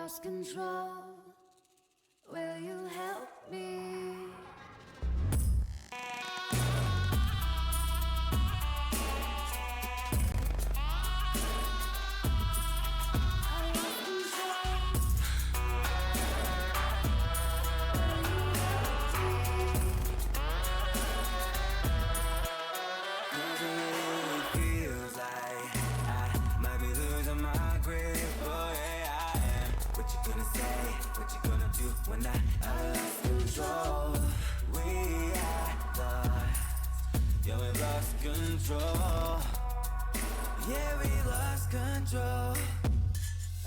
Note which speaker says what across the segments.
Speaker 1: lost control. Will you help me?
Speaker 2: When I lost control, we are lost. Yeah, we lost control. Yeah, we lost control.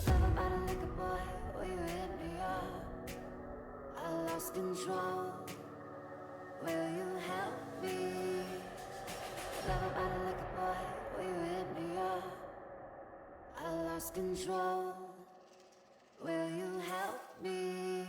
Speaker 1: Love about a liquor boy, will you hit me up? I lost control. Will you help me? Love about a liquor boy, will you hit me up? I lost control. Will you help me?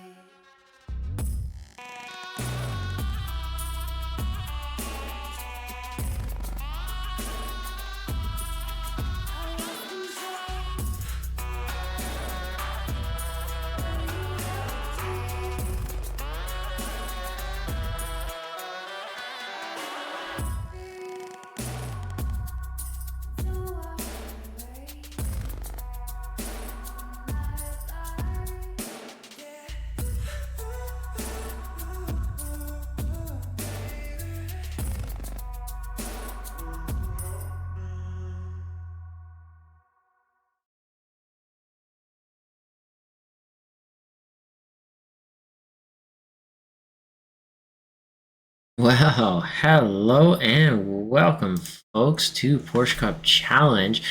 Speaker 3: Well, hello and welcome, folks, to Porsche Cup Challenge.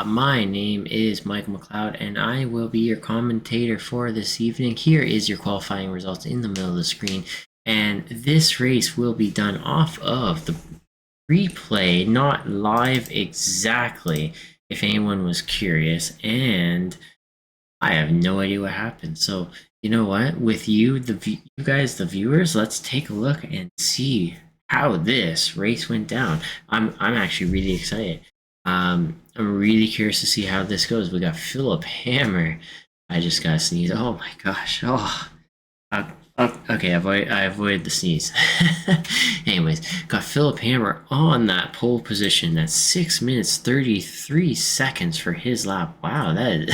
Speaker 3: My name is Michael McLeod, and I will be your commentator for this evening. Here is your qualifying results in the middle of the screen, and this race will be done off of the replay, not live exactly, if anyone was curious, and I have no idea what happened. So you know what? With you, you guys, the viewers, let's take a look and see how this race went down. I'm actually really excited. I'm really curious to see how this goes. We got Philip Hammer. I just got to sneeze. Oh my gosh. Oh. Okay, I avoided the sneeze. Anyways, got Philip Hammer on that pole position. That's 6 minutes 33 seconds for his lap. Wow, that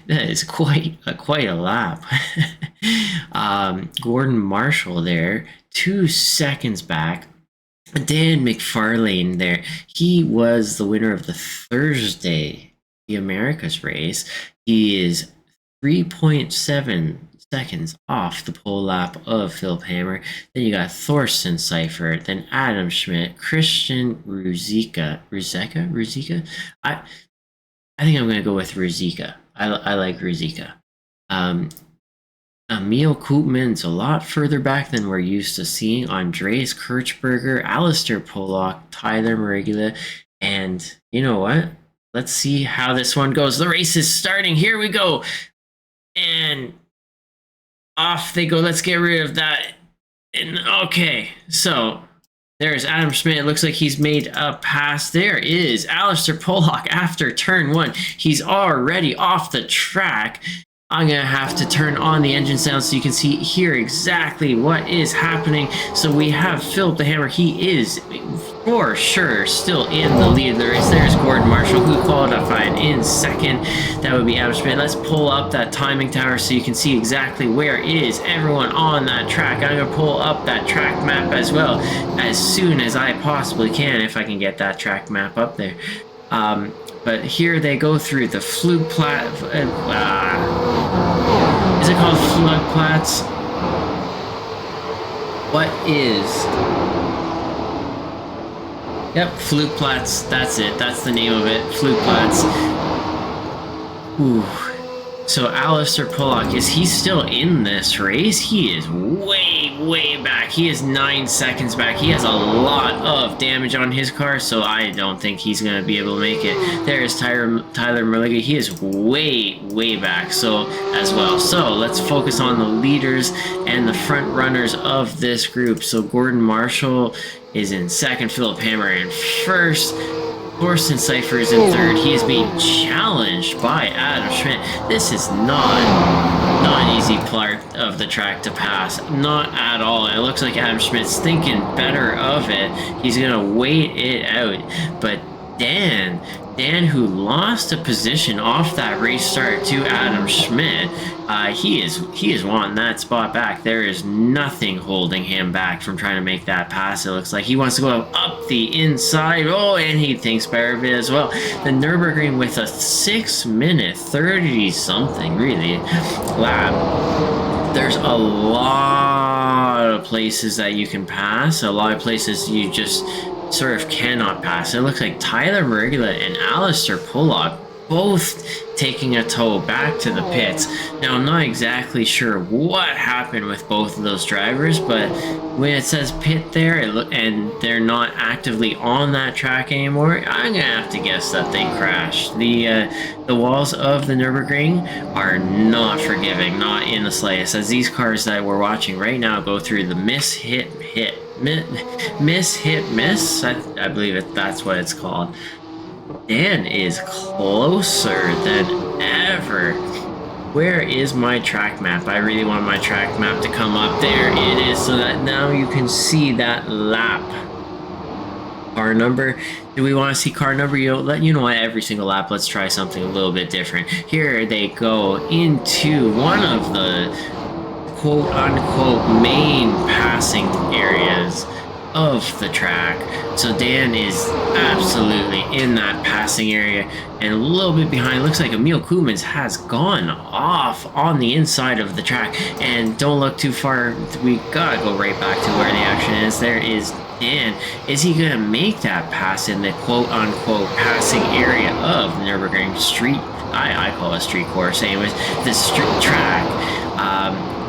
Speaker 3: is quite a lap. Gordon Marshall there, 2 seconds back. Dan McFarlane there. He was the winner of the Thursday, the Americas race. He is 3.7 seconds off the pole lap of Philip Hammer. Then you got Thorsten Seifert, then Adam Schmidt, Christian Ruzicka. I think I'm gonna go with Ruzicka. I like Ruzicka. Emil Koopman's a lot further back than we're used to seeing. Andreas Kirchberger, Alistair Pollock, Tyler Marigula, and you know what? Let's see how this one goes. The race is starting. Here we go. And off they go. Let's get rid of that. And okay, so there's Adam Schmidt. It looks like he's made a pass. There is Alistair Pollock after turn 1. He's already off the track. I'm going to have to turn on the engine sound so you can hear exactly what is happening. So we have Philip the Hammer. He is for sure still in the lead of the race. There's Gordon Marshall, who qualified in second. That would be Adam Schmidt. Let's pull up that timing tower so you can see exactly where is everyone on that track. I'm going to pull up that track map as well as soon as I possibly can, if I can get that track map up there. But here they go through the Flugplatz. Is it called Flugplatz? What is? Yep, Flugplatz. That's it. That's the name of it. Flugplatz. Ooh. So Alistair Pollock, is he still in this race? He is way back. He is 9 seconds back. He has a lot of damage on his car, so I don't think he's going to be able to make it. There is Tyler Merliga. He is way back so as well. So let's focus on the leaders and the front runners of this group. So Gordon Marshall is in second, Philip Hammer in first. Thorsten Cypher is in third. He is being challenged by Adam Schmidt. This is not an easy part of the track to pass. Not at all. It looks like Adam Schmidt's thinking better of it. He's going to wait it out. But Dan, who lost a position off that race start to Adam Schmidt, he is wanting that spot back. There is nothing holding him back from trying to make that pass. It looks like he wants to go up the inside. Oh, and he thinks better of it as well. The Nürburgring with a 6-minute 30-something, really, lap. There's a lot of places that you can pass. A lot of places you just sort of cannot pass. It looks like Tyler Mergula and Alistair Pollock both taking a tow back to the pits. Now, I'm not exactly sure what happened with both of those drivers, but when it says pit there and they're not actively on that track anymore, I'm gonna have to guess that they crashed. The walls of the Nürburgring are not forgiving, not in the slightest, as these cars that we're watching right now go through the miss. I believe that's what it's called. Dan is closer than ever. Where is my track map? I really want my track map to come up. There it is, so that now you can see that lap. Car number. Do we want to see car number? You know what? Every single lap, let's try something a little bit different. Here they go into one of the quote-unquote main passing areas of the track. So Dan is absolutely in that passing area and a little bit behind. Looks like Emil Koopmans has gone off on the inside of the track, and don't look too far. We gotta go right back to where the action is. There is Dan. Is he gonna make that pass in the quote-unquote passing area of Nürburgring Street? I call it street course, anyways, the street track.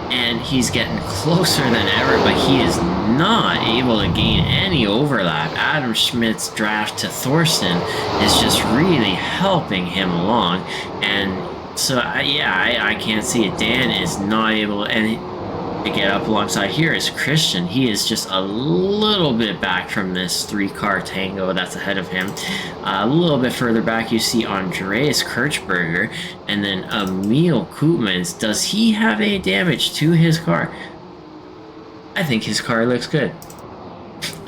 Speaker 3: And he's getting closer than ever, but he is not able to gain any overlap. Adam Schmidt's draft to Thorsten is just really helping him along, and so I can't see it. Dan is not able to get up alongside. Here is Christian. He is just a little bit back from this 3-car tango that's ahead of him. A little bit further back you see Andreas Kirchberger, and then Emil Koopmans. Does he have any damage to his car? I think his car looks good.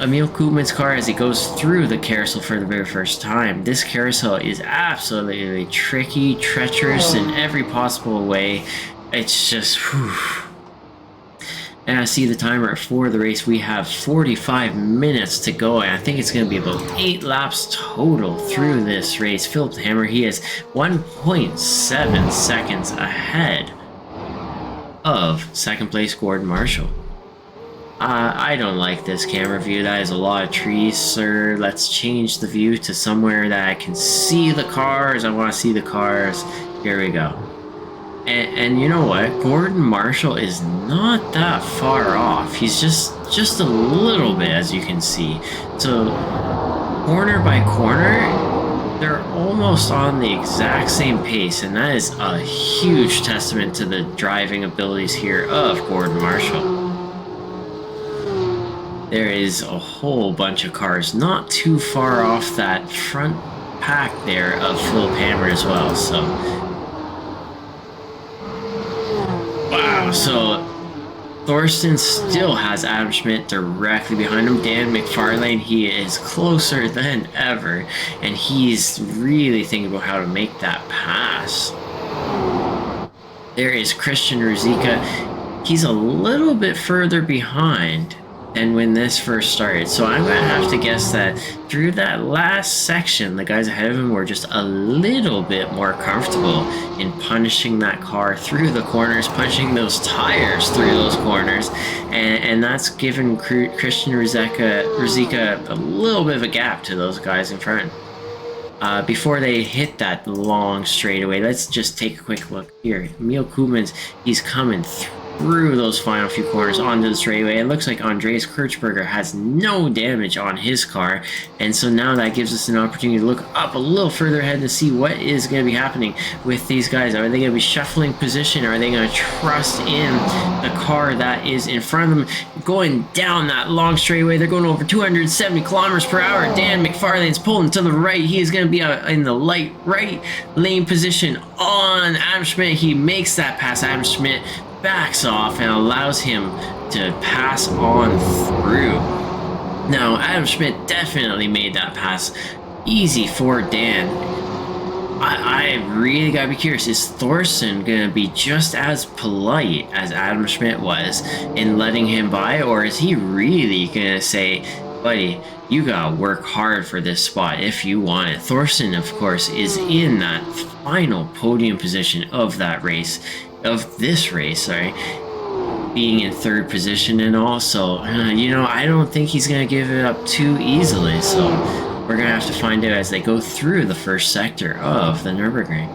Speaker 3: Emil Koopmans' car, as he goes through the carousel for the very first time. This carousel is absolutely tricky, treacherous in every possible way. It's just, whew. And I see the timer for the race. We have 45 minutes to go, and I think it's going to be about 8 laps total through this race. Philip Hammer, he is 1.7 seconds ahead of second place Gordon Marshall. I don't like this camera view. That is a lot of trees, sir. Let's change the view to somewhere that I can see the cars. I want to see the cars. Here we go. And you know what? Gordon Marshall is not that far off. He's just a little bit, as you can see. So corner by corner, they're almost on the exact same pace, and that is a huge testament to the driving abilities here of Gordon Marshall. There is a whole bunch of cars not too far off that front pack there of Philip Hammer as well, so wow, so Thorsten still has Adam Schmidt directly behind him. Dan McFarlane, he is closer than ever, and he's really thinking about how to make that pass. There is Christian Ruzicka. He's a little bit further behind than when this first started, so I'm going to have to guess that through that last section, the guys ahead of him were just a little bit more comfortable in punishing that car through the corners, punching those tires through those corners, and that's given Christian Ruzicka a little bit of a gap to those guys in front. Before they hit that long straightaway, let's just take a quick look here. Emil Koopmans, he's coming through those final few corners onto the straightaway. It looks like Andreas Kirchberger has no damage on his car, and so now that gives us an opportunity to look up a little further ahead to see what is going to be happening with these guys. Are they going to be shuffling position? Are they going to trust in the car that is in front of them, going down that long straightaway? They're going over 270 kilometers per hour. Dan McFarlane's pulling to the right. He is going to be in the light right lane position on Adam Schmidt. He makes that pass. Adam Schmidt backs off and allows him to pass on through. Now, Adam Schmidt definitely made that pass easy for Dan. I really gotta be curious, is Thorsten gonna be just as polite as Adam Schmidt was in letting him by, or is he really gonna say, buddy, you gotta work hard for this spot if you want it? Thorsten, of course, is in that final podium position of that race, of this race, sorry, being in third position and all. So, you know, I don't think he's gonna give it up too easily. So we're gonna have to find out as they go through the first sector of the Nürburgring.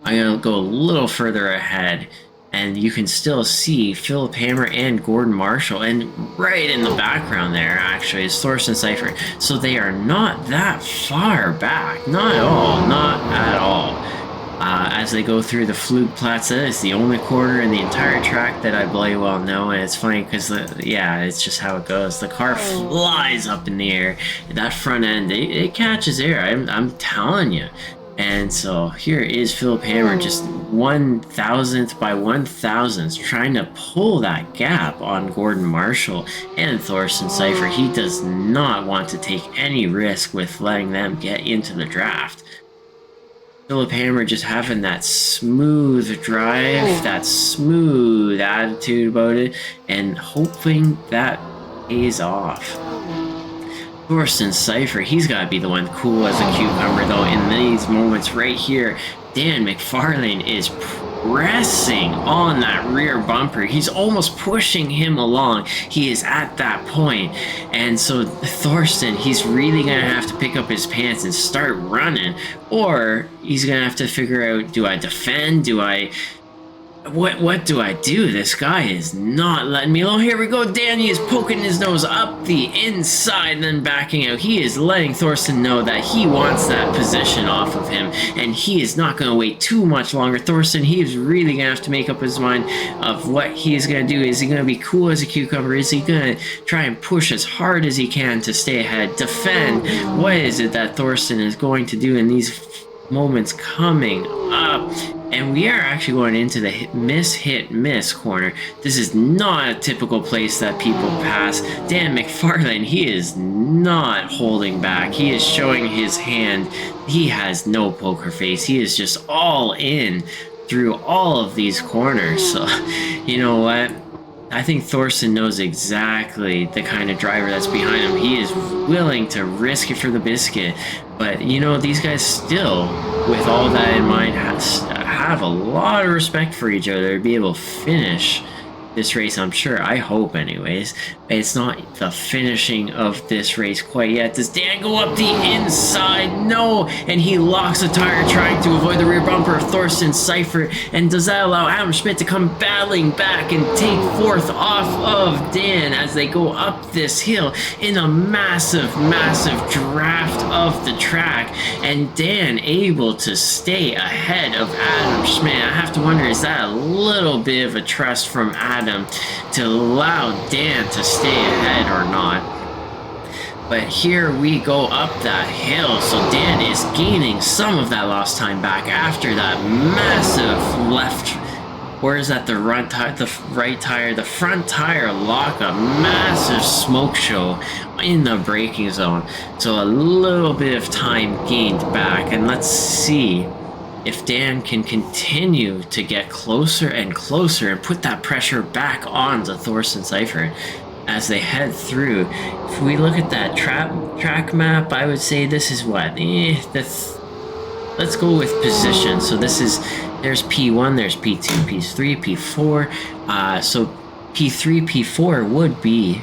Speaker 3: I'm gonna go a little further ahead, and you can still see Philip Hammer and Gordon Marshall, and right in the background there actually is Thorsten Seifert. So they are not that far back, not at all, not at all. As they go through the Flugplatz, it's the only corner in the entire track that I bloody well know, and it's funny because, yeah, it's just how it goes. The car flies up in the air, that front end, it catches air, I'm telling you. And so here is Philip Hammer, just 1,000th by 1,000th, trying to pull that gap on Gordon Marshall and Thorsten Seifert. He does not want to take any risk with letting them get into the draft. Philip Hammer just having that smooth drive, that smooth attitude about it, and hoping that pays off. Thorsten Seifert, he's got to be the one cool as a cucumber, though, in these moments right here. Dan McFarlane is pressing on that rear bumper. He's almost pushing him along. He is at that point. And so Thorsten, he's really going to have to pick up his pants and start running. Or he's going to have to figure out, do I defend? Do I... What do I do? This guy is not letting me alone. Here we go. Danny is poking his nose up the inside, then backing out. He is letting Thorsten know that he wants that position off of him, and he is not going to wait too much longer. Thorsten, he is really going to have to make up his mind of what he is going to do. Is he going to be cool as a cucumber? Is he going to try and push as hard as he can to stay ahead? Defend? What is it that Thorsten is going to do in these moments coming up? And we are actually going into the hit-miss corner. This is not a typical place that people pass. Dan McFarlane, he is not holding back. He is showing his hand. He has no poker face. He is just all in through all of these corners. So, you know what? I think Thorsten knows exactly the kind of driver that's behind him. He is willing to risk it for the biscuit. But, you know, these guys still, with all that in mind, have a lot of respect for each other to be able to finish this race, I'm sure. I hope, anyways. It's not the finishing of this race quite yet. Does Dan go up the inside? No! And he locks the tire, trying to avoid the rear bumper of Thorsten Seifert. And does that allow Adam Schmidt to come battling back and take fourth off of Dan as they go up this hill in a massive, massive draft of the track? And Dan able to stay ahead of Adam Schmidt. I have to wonder, is that a little bit of a trust from Adam to allow Dan to stay ahead or not? But here we go up that hill, so Dan is gaining some of that lost time back after that massive left, where is that, the right tire, the front tire lock, a massive smoke show in the braking zone. So a little bit of time gained back, and let's see if Dan can continue to get closer and closer and put that pressure back on to Thorsten Seifert as they head through. If we look at that track map, I would say this is what? Let's go with position. So this is, there's P1, there's P2, P3, P4. So P3, P4 would be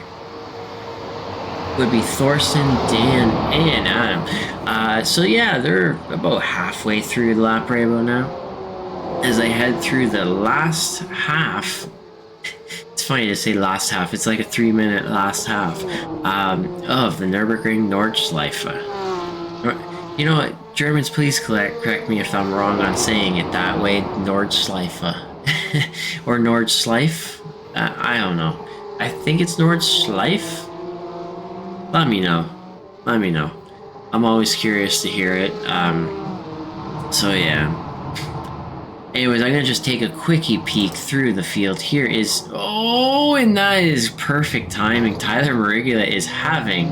Speaker 3: Thorsten, Dan, and Adam. So yeah, they're about halfway through the lap right about now. as I head through the last half. It's funny to say last half. It's like a 3-minute last half of the Nürburgring Nordschleife. You know what? Germans, please correct me if I'm wrong on saying it that way. Nordschleife. Or Nordschleife? I don't know. I think it's Nordschleife. Let me know. Let me know. I'm always curious to hear it. So yeah. Anyways, I'm gonna just take a quickie peek through the field. Here is, oh, and that is perfect timing. Tyler Marigula is having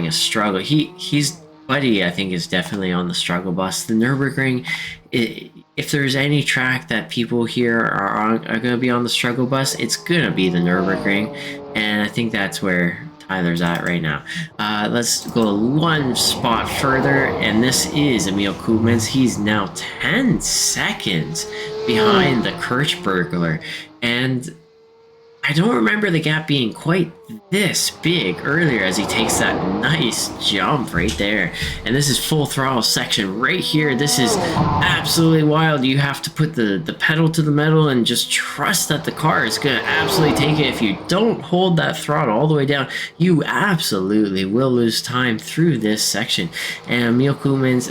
Speaker 3: a struggle. He's Buddy, I think, is definitely on the struggle bus. The Nürburgring, if there's any track that people here are gonna be on the struggle bus, it's gonna be the Nürburgring, and I think that's where Tyler's at right now. Let's go one spot further, and this is Emil Koopmans. He's now 10 seconds behind the Kirchbergler, and I don't remember the gap being quite this big earlier as he takes that nice jump right there. And this is full throttle section right here. This is absolutely wild. You have to put the pedal to the metal and just trust that the car is going to absolutely take it. If you don't hold that throttle all the way down, you absolutely will lose time through this section. And Emil Koopmans,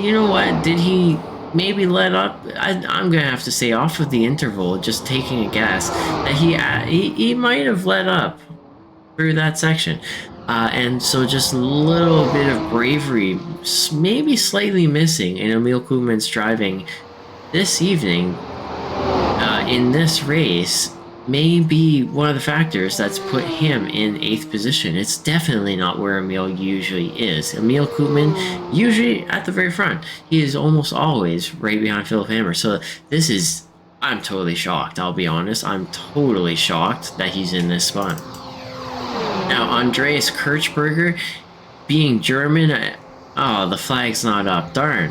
Speaker 3: you know what? Did he maybe let up? I'm gonna have to say, off of the interval, just taking a guess, that he might have let up through that section, and so just a little bit of bravery, maybe slightly missing in Emil Koopmans' driving this evening in this race, may be one of the factors that's put him in 8th position. It's definitely not where Emil usually is. Emil Koopman usually at the very front. He is almost always right behind Philip Hammer. So this is, I'm totally shocked. I'll be honest. I'm totally shocked that he's in this spot. Now, Andreas Kirchberger, being German, oh, the flag's not up. Darn,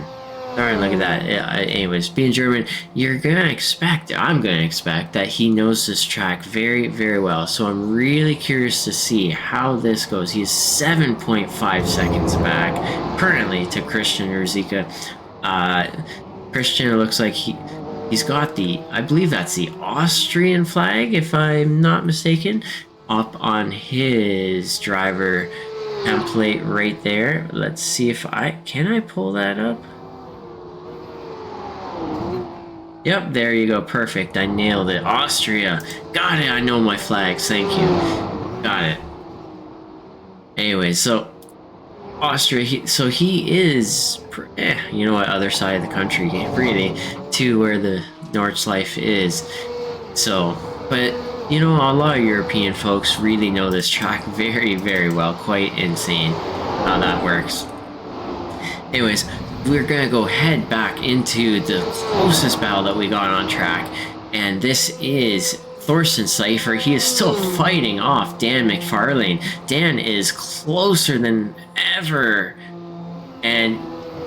Speaker 3: look at that. Anyways, being German, I'm gonna expect that he knows this track very, very well. So I'm really curious to see how this goes. He's 7.5 seconds back currently to Christian Ruzicka. Christian, it looks like he's got the, I believe that's the Austrian flag, if I'm not mistaken, up on his driver template right there. Let's see if can I pull that up? Yep, there you go. Perfect. I nailed it. Austria. Got it. I know my flags. Thank you. Got it. Anyway, so Austria. He is, you know what, other side of the country, really, to where the Nordschleife is. So, but you know, a lot of European folks really know this track very, very well. Quite insane how that works. Anyways, we're gonna go head back into the closest battle that we got on track, and this is Thorsten Seifer. He is still fighting off Dan McFarlane. Dan is closer than ever, and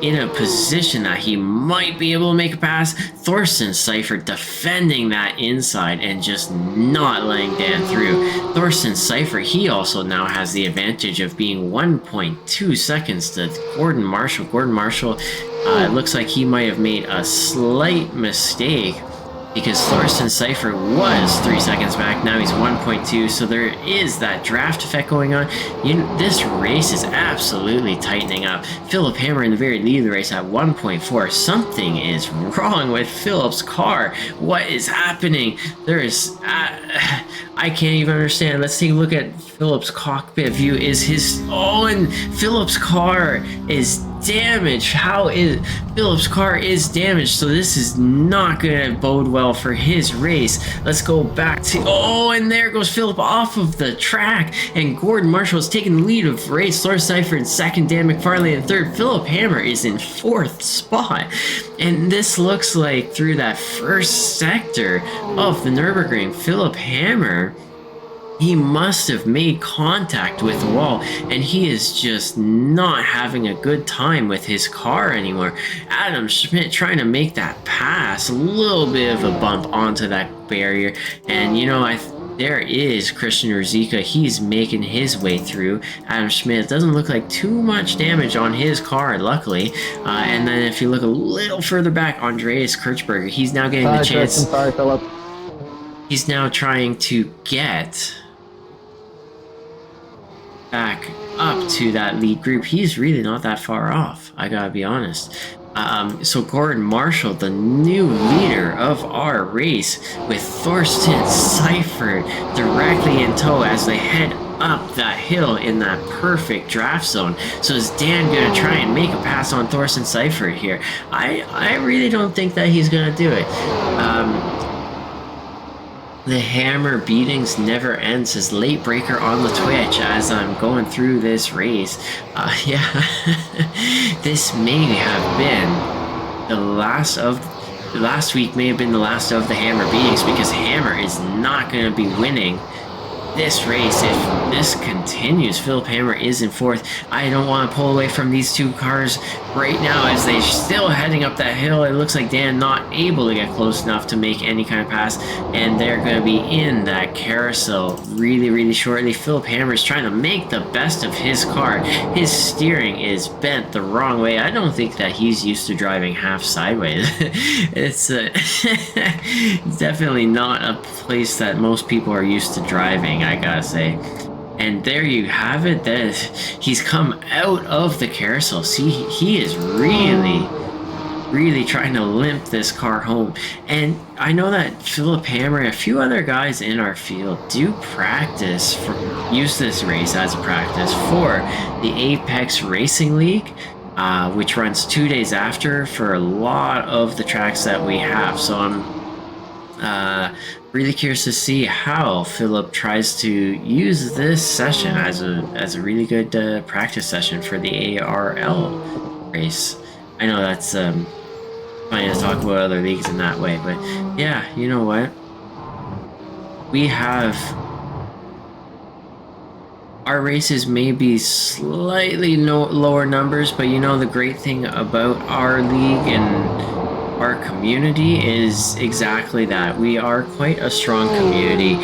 Speaker 3: in a position that he might be able to make a pass. Thorsten Seifer defending that inside and just not letting Dan through. Thorsten Seifer, he also now has the advantage of being 1.2 seconds to Gordon Marshall. Gordon Marshall, it looks like he might have made a slight mistake, because Thorsten Seifer was 3 seconds back. Now he's 1.2, so there is that draft effect going on. This race is absolutely tightening up. Philip Hammer in the very lead of the race at 1.4. Something is wrong with Philip's car. What is happening? There is, I can't even understand. Let's take a look at Philip's cockpit view. And Philip's car is damaged. Philip's car is damaged, so this is not gonna bode well for his race. Let's go back to, and there goes Philip off of the track, and Gordon Marshall is taking the lead of the race. Lawrence Seifert in second, Dan McFarlane in third. Philip Hammer is in 4th spot, and this looks like through that first sector of the Nürburgring, Philip Hammer, he must have made contact with the wall, and he is just not having a good time with his car anymore. Adam Schmidt trying to make that pass, a little bit of a bump onto that barrier, and you know, there is Christian Ruzicka. He's making his way through. Adam Schmidt doesn't look like too much damage on his car, luckily. And then if you look a little further back, Andreas Kirchberger, he's now getting the chance.
Speaker 4: Sorry, Philip.
Speaker 3: He's now trying to get back up to that lead group. He's really not that far off, I gotta be honest. So Gordon Marshall, the new leader of our race, with Thorsten Seifert directly in tow as they head up that hill in that perfect draft zone. So is Dan gonna try and make a pass on Thorsten Seifert here? I really don't think that he's gonna do it. The hammer beatings never end, says Late Breaker on the Twitch as I'm going through this race. Yeah, this may have been the last week may have been the last of the hammer beatings, because Hammer is not going to be winning this race if this continues. Philip Hammer is in fourth. I don't want to pull away from these two cars right now as they're still heading up that hill. It looks like Dan not able to get close enough to make any kind of pass, and they're going to be in that carousel really shortly. Philip Hammer is trying to make the best of his car. His steering is bent the wrong way. I don't think that he's used to driving half sideways. It's definitely not a place that most people are used to driving, I gotta say. And there you have it. That he's come out of the carousel. See, he is really trying to limp this car home. And I know that Philip Hammer and a few other guys in our field do use this race as a practice for the Apex Racing League, which runs 2 days after for a lot of the tracks that we have. So I'm really curious to see how Philip tries to use this session as a really good practice session for the ARL race. I know that's funny to talk about other leagues in that way, but yeah, you know what? We have our races may be slightly lower numbers, but you know the great thing about our league and our community is exactly that. We are quite a strong community.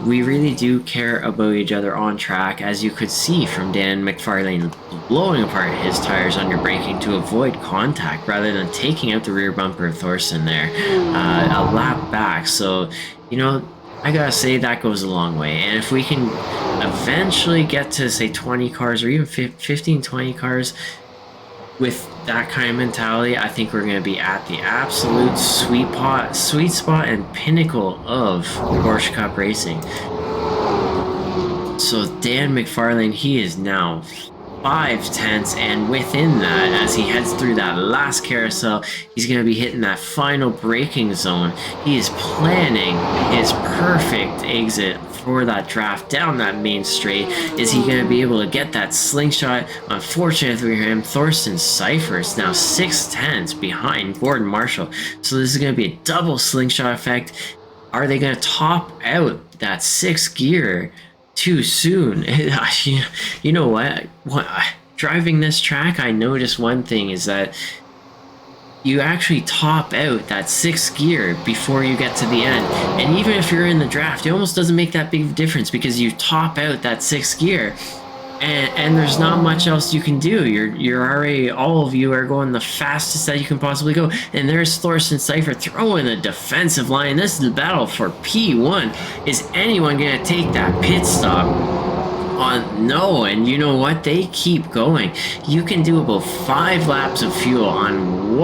Speaker 3: We really do care about each other on track, as you could see from Dan McFarlane blowing apart his tires under braking to avoid contact rather than taking out the rear bumper of Thorsten there a lap back. So, you know, I gotta say that goes a long way. And if we can eventually get to, say, 20 cars or even 15, 20 cars with that kind of mentality, I think we're going to be at the absolute sweet spot and pinnacle of Porsche Cup racing. So Dan McFarlane, he is now 5/10, and within that, as he heads through that last carousel, he's going to be hitting that final braking zone. He is planning his perfect exit for that draft down that main straight. Is he going to be able to get that slingshot? Unfortunately for him, Thorsten Seifert is now 6/10 behind Gordon Marshall. So this is going to be a double slingshot effect. Are they going to top out that 6th gear too soon? You know what? Driving this track, I noticed one thing is that you actually top out that 6th gear before you get to the end. And even if you're in the draft, it almost doesn't make that big of a difference because you top out that 6th gear and there's not much else you can do. You're already, all of you are going the fastest that you can possibly go. And there's Thorsten Seifert throwing a defensive line. This is the battle for P1. Is anyone going to take that pit stop? No, and you know what? They keep going. You can do about 5 laps of fuel on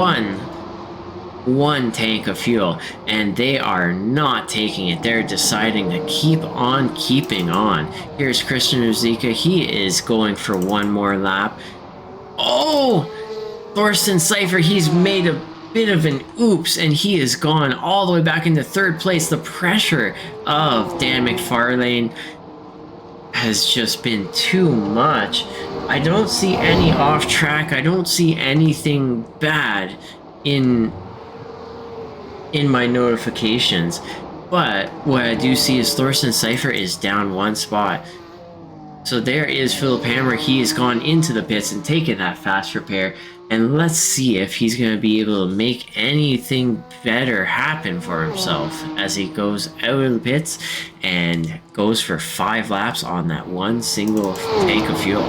Speaker 3: one tank of fuel, and they are not taking it. They're deciding to keep on keeping on. Here's Christian Ruzicka. He is going for one more lap. Oh, Thorsten Seifert, he's made a bit of an oops, and he is gone all the way back into 3rd place. The pressure of Dan McFarlane has just been too much. I don't see any off track. I don't see anything bad in my notifications, but what I do see is Thorsten Seifert is down 1 spot. So there is Philip Hammer. He has gone into the pits and taken that fast repair. And let's see if he's going to be able to make anything better happen for himself as he goes out of the pits and goes for 5 laps on that one single tank of fuel.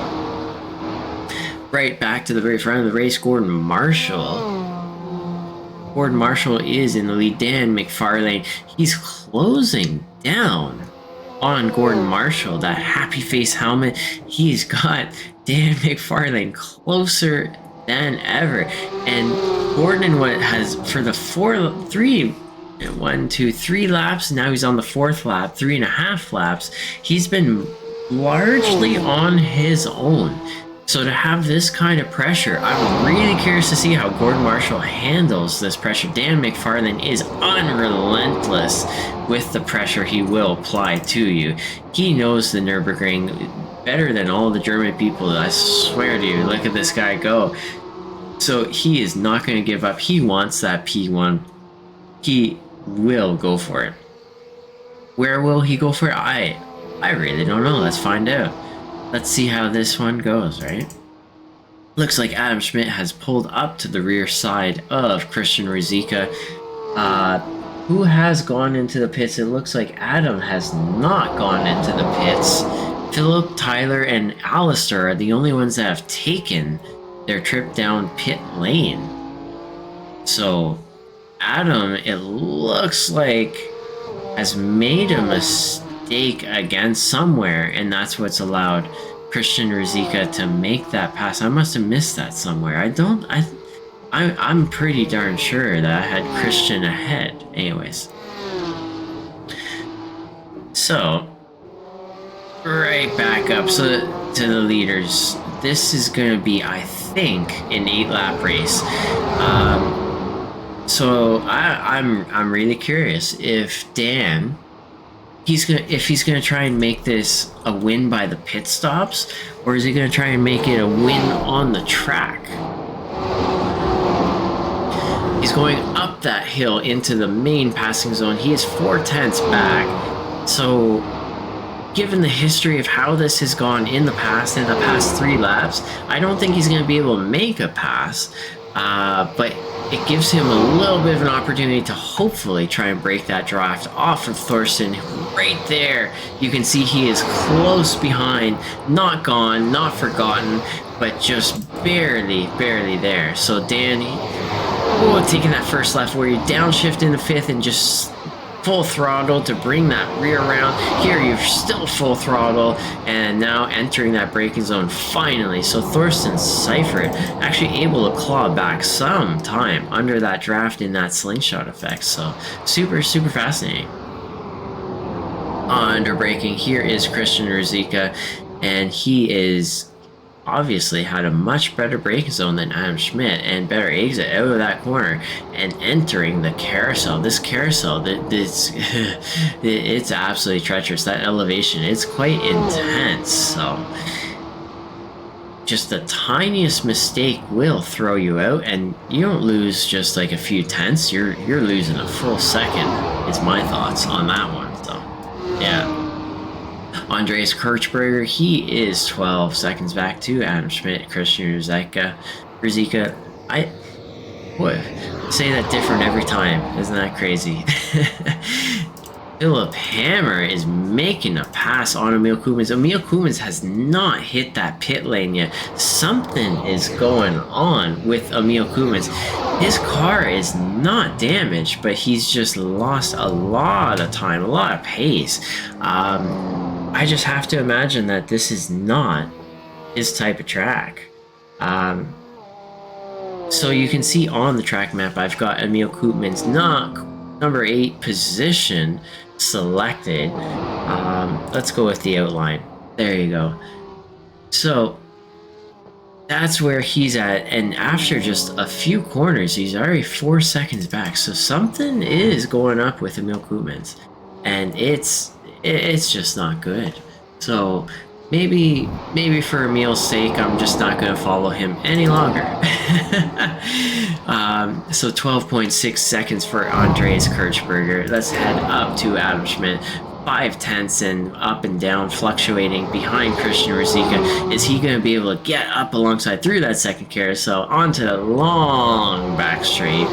Speaker 3: Right back to the very front of the race, Gordon Marshall. Gordon Marshall is in the lead. Dan McFarlane, he's closing down on Gordon Marshall. That happy face helmet, he's got Dan McFarlane closer than ever. And Gordon has, for the 3 laps, now he's on the 4th lap, 3.5 laps, he's been largely on his own. So to have this kind of pressure, I'm really curious to see how Gordon Marshall handles this pressure. Dan McFarlane is unrelentless with the pressure he will apply to you. He knows the Nürburgring better than all the German people, I swear to you. Look at this guy go. So he is not going to give up. He wants that P1. He will go for it. Where will he go for it? I really don't know. Let's find out. Let's see how this one goes, right? Looks like Adam Schmidt has pulled up to the rear side of Christian Ruzicka. Who has gone into the pits? It looks like Adam has not gone into the pits. Philip, Tyler, and Alistair are the only ones that have taken their trip down pit lane. So Adam, it looks like, has made a mistake again somewhere, and that's what's allowed Christian Ruzicka to make that pass. I must have missed that somewhere. I'm pretty darn sure that I had Christian ahead. Anyways. So, right back up to the leaders. This is going to be, I think, an 8-lap race. So I'm really curious if Dan, if he's gonna try and make this a win by the pit stops, or is he gonna try and make it a win on the track? He's going up that hill into the main passing zone. He is 4/10 back. So, given the history of how this has gone in the past 3 laps, I don't think he's gonna be able to make a pass. But it gives him a little bit of an opportunity to hopefully try and break that draft off of Thorsten. Right there, you can see he is close behind, not gone, not forgotten, but just barely there. So Dan, taking that first left where you downshift into 5th and just full throttle to bring that rear round. Here you're still full throttle and now entering that braking zone finally. So Thorsten Seifert actually able to claw back some time under that draft in that slingshot effect. So super fascinating. Under braking, here is Christian Ruzicka, and he is obviously had a much better braking zone than Adam Schmidt and better exit out of that corner and entering the carousel. This carousel, it's absolutely treacherous. That elevation, it's quite intense. So just the tiniest mistake will throw you out, and you don't lose just like a few tenths. You're losing a full second. Is my thoughts on that one. So yeah. Andreas Kirchberger, he is 12 seconds back to Adam Schmidt, Christian Ruzicka. I say that different every time. Isn't that crazy? Philip Hammer is making a pass on Emil Koopmans. Emil Koopmans has not hit that pit lane yet. Something is going on with Emil Koopmans. His car is not damaged, but he's just lost a lot of time, a lot of pace. I just have to imagine that this is not his type of track. So you can see on the track map, I've got Emil Koopmans' number 8 position selected. Let's go with the outline. There you go. So that's where he's at, and after just a few corners, he's already 4 seconds back. So something is going up with Emil Koopmans, and it's just not good. So maybe for Emil's sake, I'm just not going to follow him any longer. So 12.6 seconds for Andreas Kirchberger. Let's head up to Adam Schmidt. 5/10 and up and down, fluctuating behind Christian Ruzicka. Is he going to be able to get up alongside through that second carousel onto the long back straight?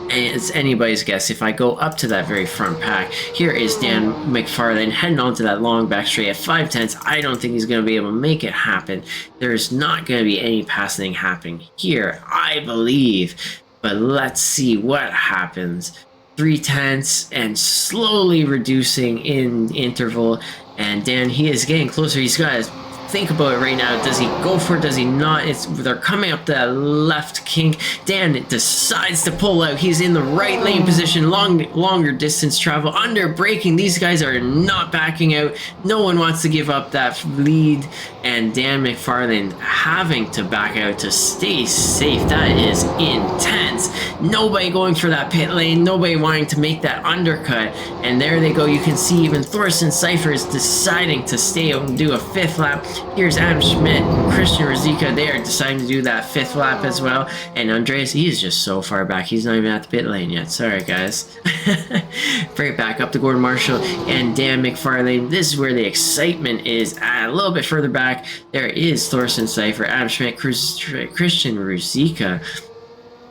Speaker 3: And it's anybody's guess. If I go up to that very front pack, here is Dan McFarlane heading onto that long back straight at 5/10. I don't think he's going to be able to make it happen. There's not going to be any passing happening here, I believe. But let's see what happens. 3/10 and slowly reducing in interval. And Dan, he is getting closer. He's got to think about it right now. Does he go for it? Does he not? They're coming up that left kink. Dan decides to pull out. He's in the right lane position. Longer distance travel. Under braking. These guys are not backing out. No one wants to give up that lead. And Dan McFarlane having to back out to stay safe. That is intense. Nobody going for that pit lane. Nobody wanting to make that undercut. And there they go. You can see even Thorsten Cipher is deciding to stay out and do a 5th lap. Here's Adam Schmidt, Christian Ruzicka. They are deciding to do that 5th lap as well. And Andreas, he is just so far back. He's not even at the pit lane yet. Sorry, guys. Bring it back up to Gordon Marshall and Dan McFarlane. This is where the excitement is at. A little bit further back, there is Thorsten Cipher, Adam Schmidt, Christian Ruzicka.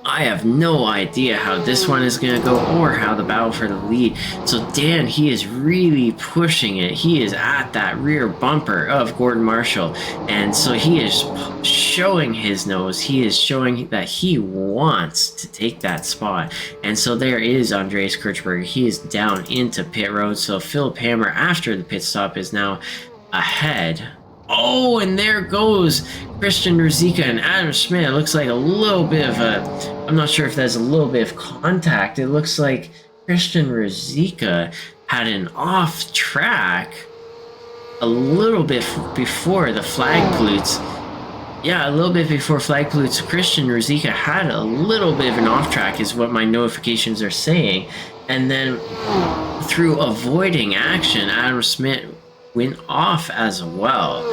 Speaker 3: I have no idea how this one is going to go or how the battle for the lead. So Dan, he is really pushing it. He is at that rear bumper of Gordon Marshall. And so he is showing his nose. He is showing that he wants to take that spot. And so there is Andreas Kirchberger. He is down into pit road. So Philip Hammer, after the pit stop, is now ahead. Oh, and there goes Christian Ruzicka and Adam Schmidt. It looks like a little bit of a... I'm not sure if there's a little bit of contact. It looks like Christian Ruzicka had an off track a little bit before the flag pollutes. Yeah, a little bit before flag pollutes. Christian Ruzicka had a little bit of an off track is what my notifications are saying. And then through avoiding action, Adam Schmidt went off as well.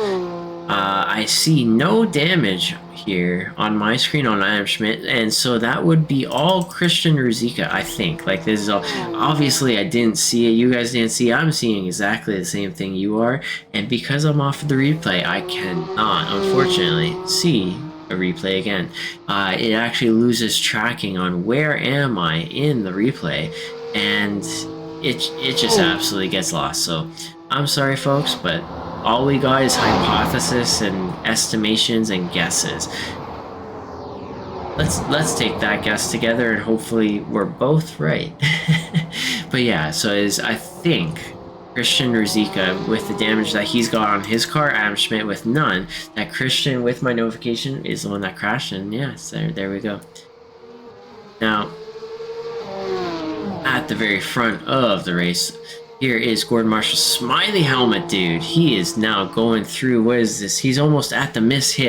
Speaker 3: I see no damage here on my screen on Adam Schmidt, and so that would be all Christian Ruzicka, I think. Like, this is all... Obviously, I didn't see it. You guys didn't see it. I'm seeing exactly the same thing you are, and because I'm off of the replay, I cannot, unfortunately, see a replay again. It actually loses tracking on where am I in the replay, and it just absolutely gets lost. So I'm sorry, folks, but all we got is hypothesis and estimations and guesses. Let's take that guess together, and hopefully we're both right. But yeah, so is I think Christian Ruzicka with the damage that he's got on his car, Adam Schmidt with none. That Christian with my notification is the one that crashed, and yes, there we go. Now, at the very front of the race, here is Gordon Marshall, smiley helmet dude. He is now going through, what is this? He's almost at the miss.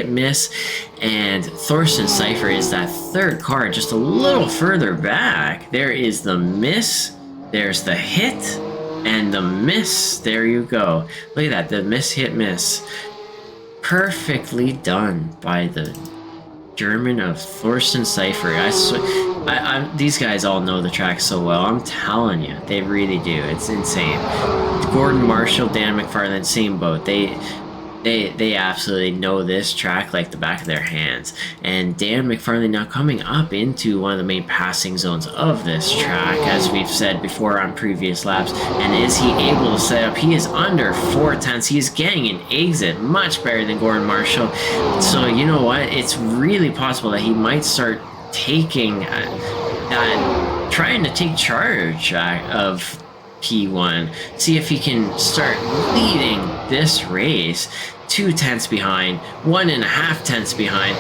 Speaker 3: And Thorsten Cipher is that third car, just a little further back. There is the miss, there's the hit, and the miss. There you go. Look at that, the miss. Perfectly done by the German of Thorsten Cipher. I swear, these guys all know the track so well. I'm telling you, they really do. It's insane. Gordon Marshall, Dan McFarlane, same boat. They absolutely know this track like the back of their hands. And Dan McFarlane now coming up into one of the main passing zones of this track, as we've said before on previous laps. And is he able to set up? He is under 4/10. He's getting an exit much better than Gordon Marshall. So you know what? It's really possible that he might start taking trying to take charge of P1. See if he can start leading this race. 2/10 behind, 1.5 tenths behind.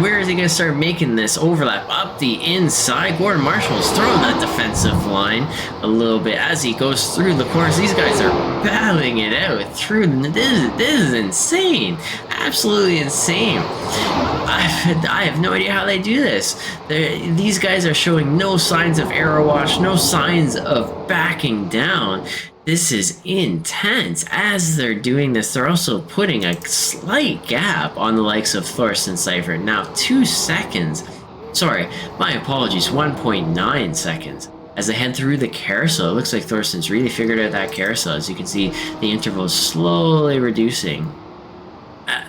Speaker 3: Where is he gonna start making this overlap up the inside? Gordon Marshall's throwing that defensive line a little bit as he goes through the corners. These guys are battling it out through. This is insane, absolutely insane. I have no idea how they do this. These guys are showing no signs of aero wash, no signs of backing down. This is intense. As they're doing this, they're also putting a slight gap on the likes of Thorsten Cipher. Now, 2 seconds. Sorry, my apologies, 1.9 seconds as they head through the carousel. It looks like Thorsten's really figured out that carousel. As you can see, the interval is slowly reducing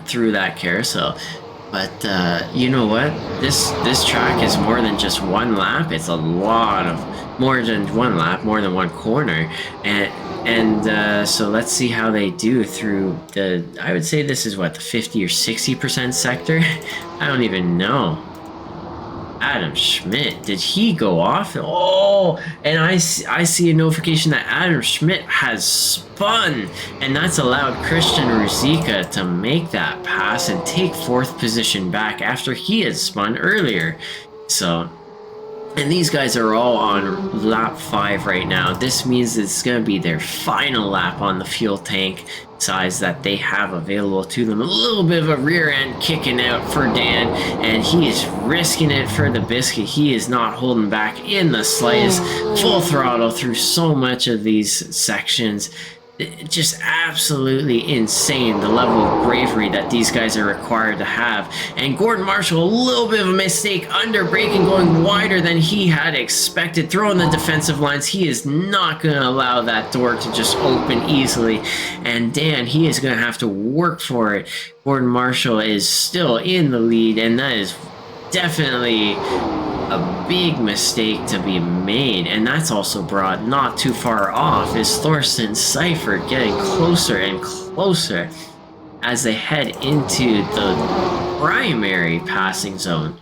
Speaker 3: through that carousel. But you know what? This track is more than just one lap. It's a lot of more than one lap, more than one corner, and so let's see how they do through the. I would say this is what, the 50 or 60% sector. I don't even know. Adam Schmidt, did he go off? Oh, and I see a notification that Adam Schmidt has spun, and that's allowed Christian Ruzicka to make that pass and take 4th position back after he had spun earlier. So, and these guys are all on lap 5 right now. This means it's going to be their final lap on the fuel tank size that they have available to them. A little bit of a rear end kicking out for Dan, and he is risking it for the biscuit. He is not holding back in the slightest. Full throttle through so much of these sections. Just absolutely insane, the level of bravery that these guys are required to have. And Gordon Marshall, a little bit of a mistake, under braking, going wider than he had expected, throwing the defensive lines. He is not going to allow that door to just open easily. And Dan, he is going to have to work for it. Gordon Marshall is still in the lead, and that is definitely a big mistake to be made, and that's also brought not too far off is Thorsten Seifert getting closer and closer as they head into the primary passing zone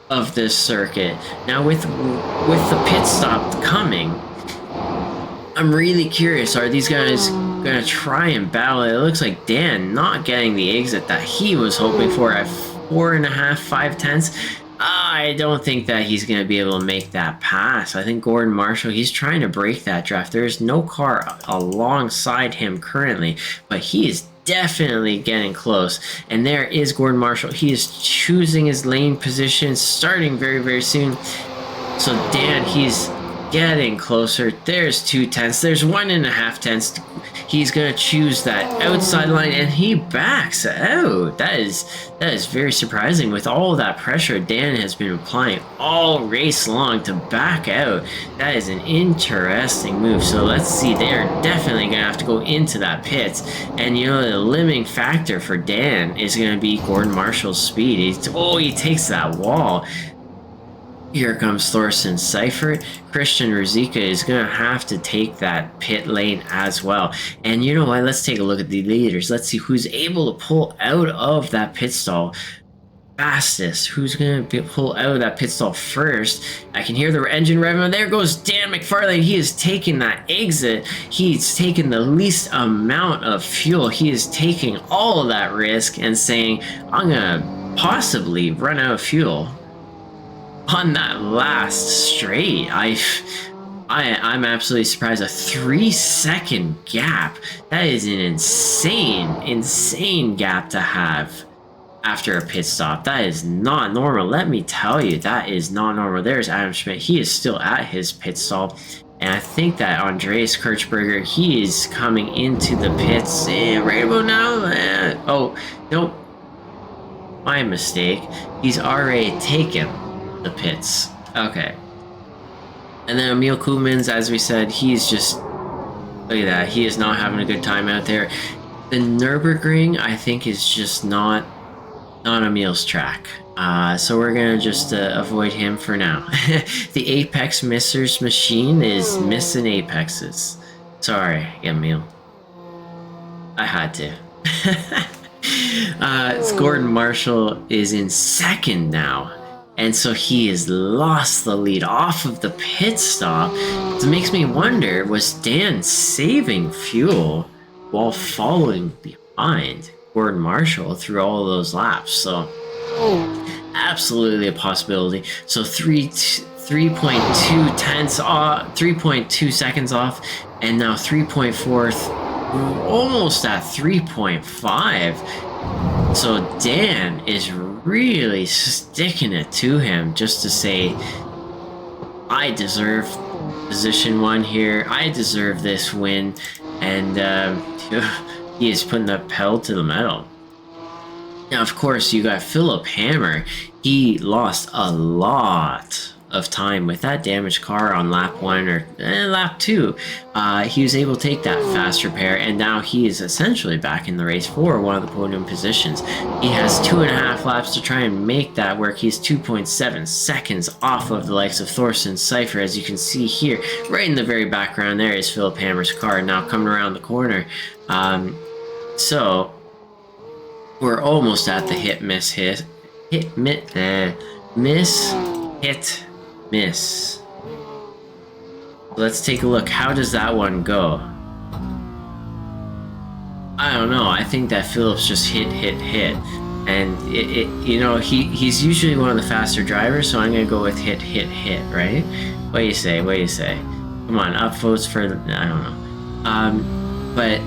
Speaker 3: of this circuit. Now with the pit stop coming, I'm really curious, are these guys gonna try and battle it? It looks like Dan not getting the exit that he was hoping for at 4.5, 5 tenths. I don't think that he's going to be able to make that pass. I think Gordon Marshall, he's trying to break that draft. There's no car alongside him currently, but he is definitely getting close. And there is Gordon Marshall. He is choosing his lane position, starting very, very soon. So Dan, he's getting closer. There's 2 tenths. There's 1.5 tenths. He's gonna choose that outside line, and he backs out. That is very surprising. With all of that pressure Dan has been applying all race long, to back out, that is an interesting move. So let's see. They're definitely gonna have to go into that pit, and you know the limiting factor for Dan is gonna be Gordon Marshall's speed. He takes that wall. Here comes Thorsten Seifert. Christian Ruzicka is going to have to take that pit lane as well. And you know what? Let's take a look at the leaders. Let's see who's able to pull out of that pit stall fastest. Who's going to pull out of that pit stall first? I can hear the engine revving. There goes Dan McFarlane. He is taking that exit. He's taking the least amount of fuel. He is taking all of that risk and saying, I'm going to possibly run out of fuel on that last straight. I'm absolutely surprised. A 3-second gap. That is an insane gap to have after a pit stop. That is not normal. Let me tell you, that is not normal. There's Adam Schmidt. He is still at his pit stop. And I think that Andreas Kirchberger, he is coming into the pits. Right about now. Oh, nope. My mistake. He's already taken the pits. Okay. And then Emil Koolmans, as we said, he's just, look at that, he is not having a good time out there. The Nürburgring, I think, is just not Emil's track. So we're gonna just avoid him for now. The Apex Missers machine is missing apexes. Sorry, Emil. I had to. Gordon Marshall is in second now. And so he has lost the lead off of the pit stop. It makes me wonder, was Dan saving fuel while following behind Gordon Marshall through all of those laps? So absolutely a possibility. So 3.2 tenths off, 3.2 seconds off, and now 3.4, almost at 3.5. So Dan is really sticking it to him just to say, I deserve position 1 here. I deserve this win. And he is putting the pedal to the metal. Now, of course, you got Philip Hammer. He lost a lot of time with that damaged car on lap 1 or lap 2. He was able to take that fast repair, and now he is essentially back in the race for one of the podium positions. He has 2.5 laps to try and make that work. He's 2.7 seconds off of the likes of Thorsten Cypher, as you can see here. Right in the very background there is Philip Hammer's car now coming around the corner. So we're almost at the miss. Let's take a look. How does that one go? I don't know. I think that Phillips just hit. And he's usually one of the faster drivers, so I'm going to go with hit, right? What do you say? Come on, upvotes for, I don't know. But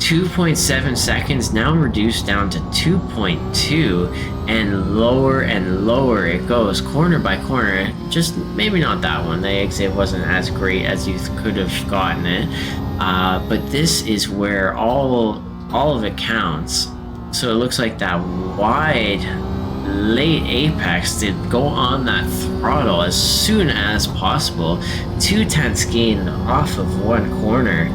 Speaker 3: 2.7 seconds now reduced down to 2.2, and lower it goes, corner by corner. Just maybe not that one. The exit wasn't as great as you could have gotten it, but this is where all of it counts. So it looks like that wide late apex did go on that throttle as soon as possible. 2/10 gain off of one corner.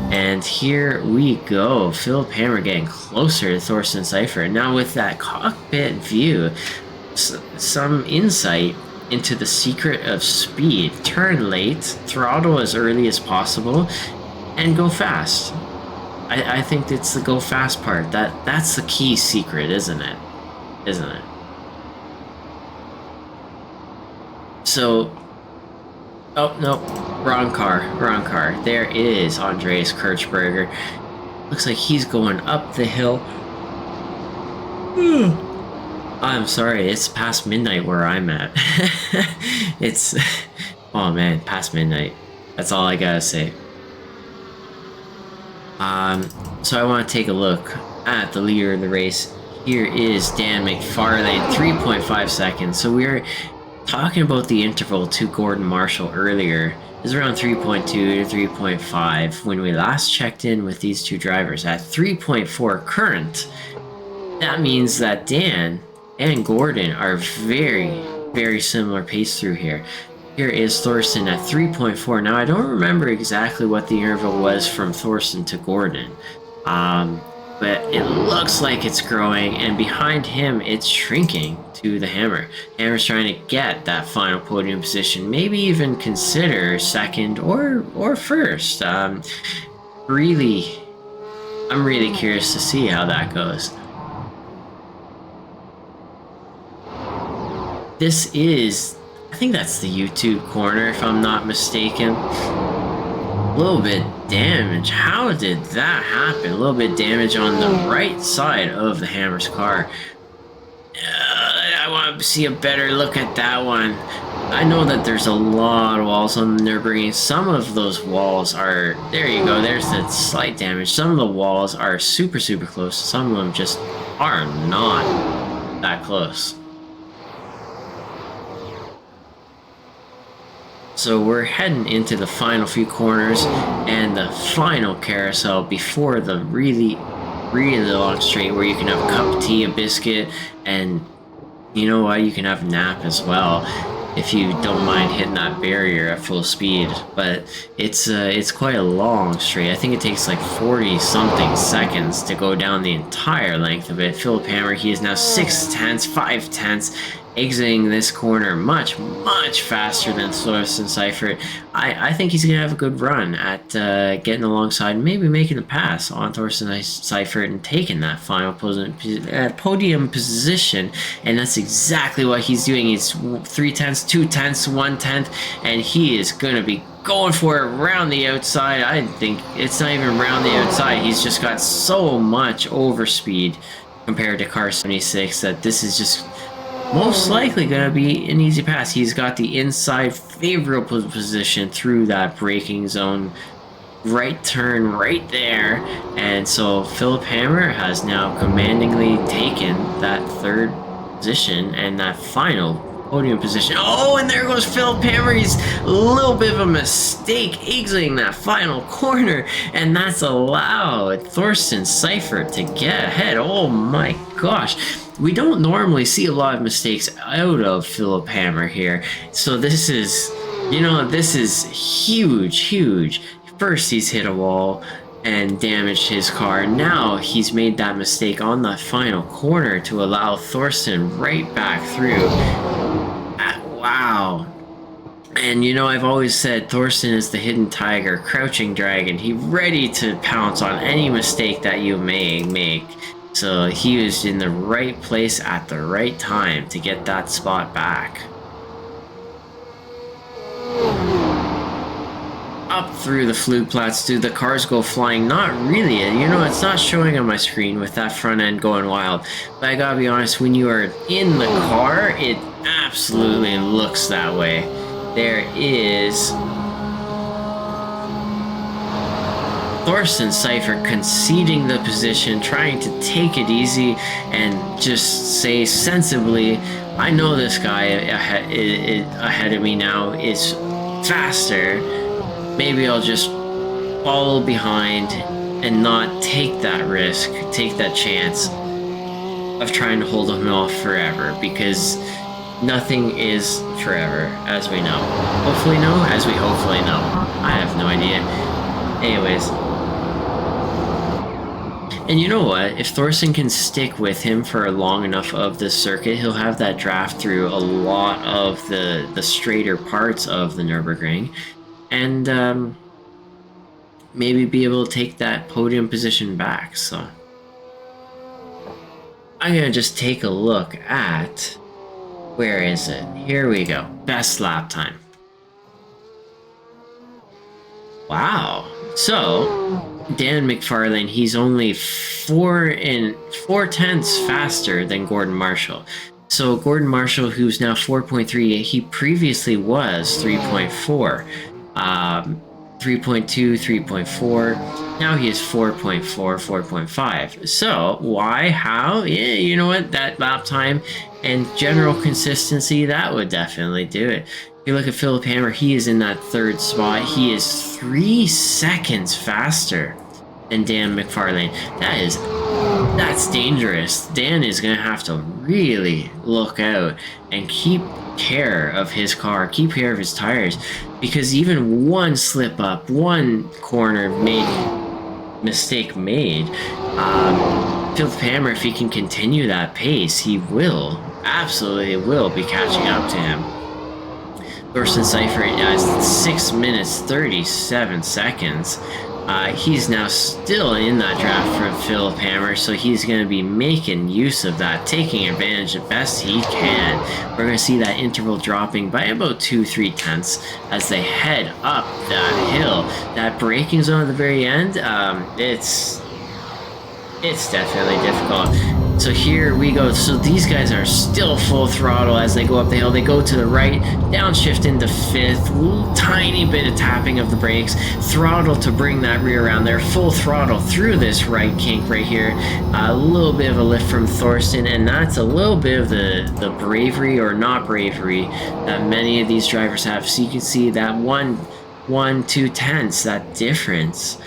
Speaker 3: And here we go, Philip Hammer getting closer to Thorsten Cypher. Now with that cockpit view, some insight into the secret of speed. Turn late, throttle as early as possible, and go fast. I think it's the go fast part. That's the key secret, isn't it? So, oh no, wrong car. There is Andreas Kirchberger. Looks like he's going up the hill. I'm sorry, it's past midnight where I'm at. It's, oh man, past midnight. That's all I gotta say. So I want to take a look at the leader of the race. Here is Dan McFarlane, 3.5 seconds. So we're talking about the interval to Gordon Marshall earlier. Is around 3.2 to 3.5 when we last checked in with these two drivers at 3.4 current. That means that Dan and Gordon are very, very similar pace through here. Here is Thorsten at 3.4. Now I don't remember exactly what the interval was from Thorsten to Gordon, but it looks like it's growing, and behind him it's shrinking to the Hammer. Hammer's trying to get that final podium position, maybe even consider second or first. I'm really curious to see how that goes. This is, I think that's the YouTube corner if I'm not mistaken. A little bit damage. How did that happen? A little bit damage on the right side of the Hammer's car. I want to see a better look at that one. I know that there's a lot of walls on the Nürburgring. Some of those walls are, there you go, there's that slight damage. Some of the walls are super close. Some of them just are not that close. So we're heading into the final few corners and the final carousel before the really long straight where you can have a cup of tea, a biscuit, and you know what, you can have a nap as well if you don't mind hitting that barrier at full speed. But it's quite a long straight. I think it takes like 40 something seconds to go down the entire length of it. Philip Hammer, he is now 5/10 exiting this corner much faster than Thorsten Cypher. I think he's gonna have a good run at getting alongside, maybe making a pass on Thorsten Cypher and taking that final podium position, and that's exactly what he's doing. He's 3/10, 2/10, 1/10, and he is gonna be going for it around the outside. I think it's not even around the outside. He's just got so much overspeed compared to car 76 that this is just most likely going to be an easy pass. He's got the inside favorable position through that braking zone. Right turn right there. And so Philip Hammer has now commandingly taken that third position and that final podium position. Oh, and there goes Philip Hammer. He's a little bit of a mistake exiting that final corner, and that's allowed Thorsten Seifert to get ahead. Oh my gosh. We don't normally see a lot of mistakes out of Philip Hammer here. So this is, this is huge. First he's hit a wall and damaged his car. Now he's made that mistake on the final corner to allow Thorsten right back through. Wow. And I've always said Thorsten is the hidden tiger, crouching dragon. He's ready to pounce on any mistake that you may make. So he was in the right place at the right time to get that spot back. Up through the Flugplatz, do the cars go flying? Not really. It's not showing on my screen with that front end going wild. But I gotta be honest, when you are in the car, it absolutely looks that way. There is Thorsten Seifert conceding the position, trying to take it easy and just say sensibly, I know this guy ahead of me now is faster. Maybe I'll just follow behind and not take that risk, take that chance of trying to hold him off forever, because nothing is forever, as we know. Hopefully no, as we hopefully know. I have no idea. Anyways. And you know what? If Thorsten can stick with him for long enough of this circuit, he'll have that draft through a lot of the straighter parts of the Nürburgring. And maybe be able to take that podium position back. So I'm going to just take a look at... Where is it? Here we go. Best lap time. Wow. So... Dan McFarlane, he's only 4/10 faster than Gordon Marshall. So Gordon Marshall, who's now 4.3, he previously was 3.4, 3.2, 3.4. Now he is 4.4, 4.5. So why? How? Yeah, you know what? That lap time and general consistency, that would definitely do it. If you look at Philip Hammer, he is in that third spot. He is 3 seconds faster than Dan McFarlane. That's dangerous. Dan is going to have to really look out and keep care of his car, keep care of his tires, because even one slip up, one corner mistake made, Philip Hammer, if he can continue that pace, he absolutely will be catching up to him. Thorsten Seifert has 6 minutes 37 seconds. He's now still in that draft for Philip Hammer, so he's going to be making use of that, taking advantage the best he can. We're going to see that interval dropping by about 2-3 tenths as they head up that hill. That braking zone at the very end, it's definitely difficult. So here we go. So these guys are still full throttle as they go up the hill. They go to the right, downshift into 5th, tiny bit of tapping of the brakes, throttle to bring that rear around. They're full throttle through this right kink right here. A little bit of a lift from Thorsten, and that's a little bit of the bravery or not bravery that many of these drivers have. So you can see that 1-2 tenths, that difference.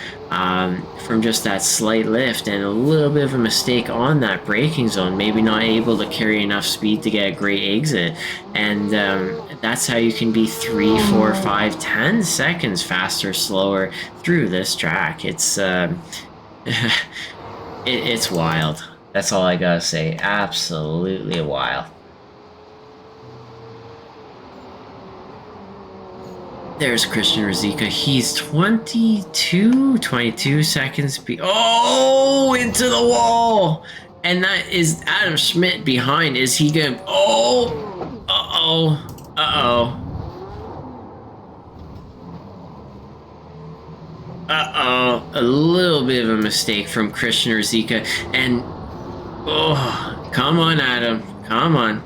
Speaker 3: From just that slight lift and a little bit of a mistake on that braking zone, maybe not able to carry enough speed to get a great exit, and that's how you can be 3, 4, 5, 10 seconds faster, slower through this track. It's it's wild. That's all I gotta say. Absolutely wild. There's Christian Ruzicka. He's 22 seconds. Into the wall! And that is Adam Schmidt behind. Is he gonna... A little bit of a mistake from Christian Ruzicka. And... come on, Adam. Come on.